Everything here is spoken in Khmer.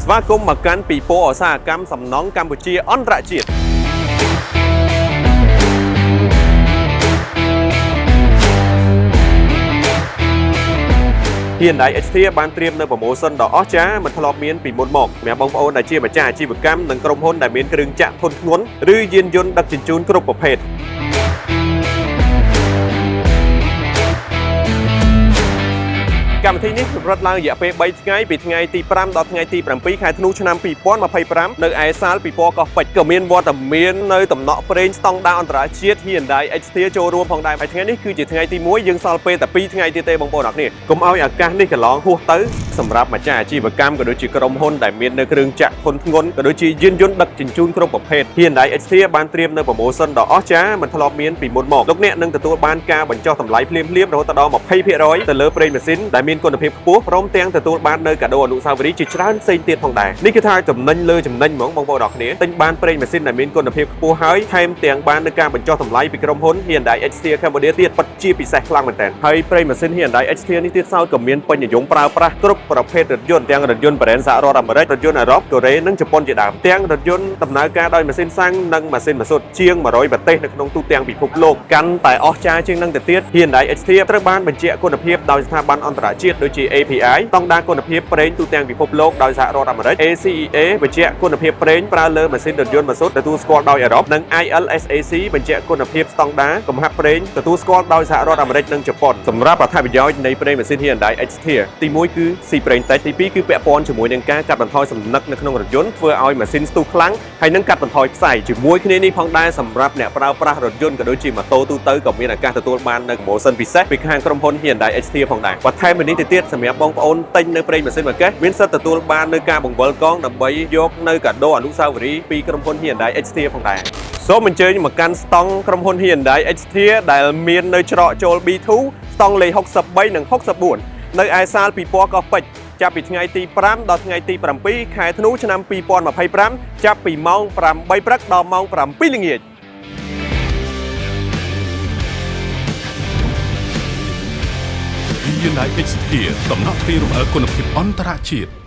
ស្វាគមន៍មកកាន់ពិព័រណ៍ឧស្សាហកម្មសំណង់កម្ពុជាអន្តរជាតិHyundai Exterior បានត្រៀមនៅប្រម៉ូសិនដ៏អស្ចារ្យមិនធ្លាប់មានពីមុនមកសម្រាប់បងប្អូនដែលជាម្ចាស់អាជីវកម្មនិងក្រុមហ៊ុនដែលមានគ្រឿងចក្រធន់ធ្ងន់ឬយានយន្តដឹកជញ្ជូនគ្រប់ប្រភេទកម្មវិធីនេះប្រព្រឹត្តឡើងរយៈពេល3ថ្ងៃពីថ្ងៃទី5ដល់ថ្ងៃទី7ខែធ្នូឆ្នាំ2025នៅឯសាលពិព័រណ៍កោះពេជ្រក៏មានវត្តមាននៅតំណក់ប្រេងស្តង់ដារអន្តរជាតិ Hyundai Exterior ចូលរួមផងដែរហើយថ្ងៃនេះគឺជាថ្ងៃទី1យើងសល់ពេលតែ2ថ្ងៃទៀតទេបងប្អូនអរគ្នាកុំឲ្យឱកាសនេះកន្លងហួសទៅសម្រាប់ម្ចាស់អាជីវកម្មក៏ដូចជាក្រុមហ៊ុនដែលមាននៅគ្រឿងចក្រធន់ធ្ងន់ក៏ដូចជាយានយន្តដឹកជញ្ជូនគ្រប់ប្រភេទ Hyundai Exterior បានត្រៀមនៅប្រម៉ូសិនដ៏អស្ចារ្យមិនធ្លាប់មានពីមុនមកលោកអ្នកនឹងទទួលបានការបញ្ចុះតម្លៃភ្លាមៗរហូតដល់ 20% ទៅលើប្រេងម៉ាស៊ីនដែលមានគុណភាពខ្ពស់ព្រមទាំងទទួលបាននៅកាដូអនុស្សាវរីយ៍ជាច្រើនផ្សេងទៀតផងដែរនេះគឺថាចំណេញលើចំណេញហ្មងបងប្អូនអរគ្នាទិញបានប្រេងម៉ាស៊ីនដែលមានគុណភាពខ្ពស់ហើយថែមទាំងបាននៅការបញ្ចុះតម្លៃពីក្រុមហ៊ុន Hyundai Exterior Cambodia ទៀតពិតជាពិសេសខ្លាំងមែនទែនហើយប្រេងម៉ាស៊ីន Hyundai Exterior នេះទៀតសោតក៏មានពេញនិយមប្រើប្រាស់គ្រប់ប្រភេទរថយន្តទាំងរថយន្ត brand សហរដ្ឋអាមេរិករថយន្តអឺរ៉ុបកូរ៉េនិងជប៉ុនជាដើមទាំងរថយន្តដំណើរការដោយម៉ាស៊ីនសាំងនិងម៉ាស៊ីនម៉ាស៊ូតជាង100ប្រទេសនៅក្នុងទូទាំងពិភពលោកកាន់តែអស្ចារ្យជាងនឹងទៅទៀត Hyundai Exterior ត្រូវបានបញ្ជាក់គុណភាពដោយស្ថាប័នអន្តរជាតិដូចជា API ស្តង់ដារគុណភាពប្រេងទូទាំងពិភពលោកដោយសហរដ្ឋអាមេរិក ACEA បញ្ជាក់គុណភាពប្រេងប្រើលើម៉ាស៊ីនរថយន្តម៉ាស៊ូតទទួលស្គាល់ដោយអឺរ៉ុបនិង ILSAC បញ្ជាក់គុណភាពស្តង់ដារកំហាប់ប្រេងទទួលស្គាល់ដោយសហរដ្ឋអាមេរិកនិងជប៉ុនសម្រាប់អត្ថប្រយោជន៍នៃប្រេងម៉ាស៊ីន Hyundai Exterior ទី1គឺស៊ីប្រេងតិចទី2គឺពាក់ព័ន្ធជាមួយនឹងការកាត់បន្ថយសំណឹកនៅក្នុងរថយន្តធ្វើឲ្យម៉ាស៊ីនស្ទុះខ្លាំងហើយនឹងកាត់បន្ថយផ្សៃជាមួយគ្នានេះផងដែរសម្រាប់អ្នកប្រើប្រាស់រថយន្តក៏ដូចជាម៉ូតូទូទៅក៏មានឱកាសទទួលបាននៅប្រម៉ូសិនពិសេសពីខាងក្រុមហ៊ុន Hyundai Exterior ផងដែរបន្ថែមពីនេះទៅទៀតសម្រាប់បងប្អូនទិញនៅប្រេងម៉ាស៊ីនមួយកេសមានសិទ្ធិទទួលបាននៅការបង្វិលកងដើម្បីយកនៅកាដូអនុស្សាវរីយ៍ពីក្រុមហ៊ុន Hyundai Exterior ផងដែរសូមអញ្ជើញមកកាន់ស្តង់ក្រុមហ៊ុន Hyundai Exterior ដែលមាននៅច្រកចូល B2 ស្តង់លេខ63និង64នៅឯសាលពិព័រណ៍កោះពេជ្រចាប់ពីថ្ងៃទី5ដល់ថ្ងៃទី7ខែធ្នូឆ្នាំ2025ចាប់ពីម៉ោង8ព្រឹកដល់ម៉ោង7ល្ងាចHyundai Exterior ដំណក់ពីរំអើគុណភាពអន្តរជាតិ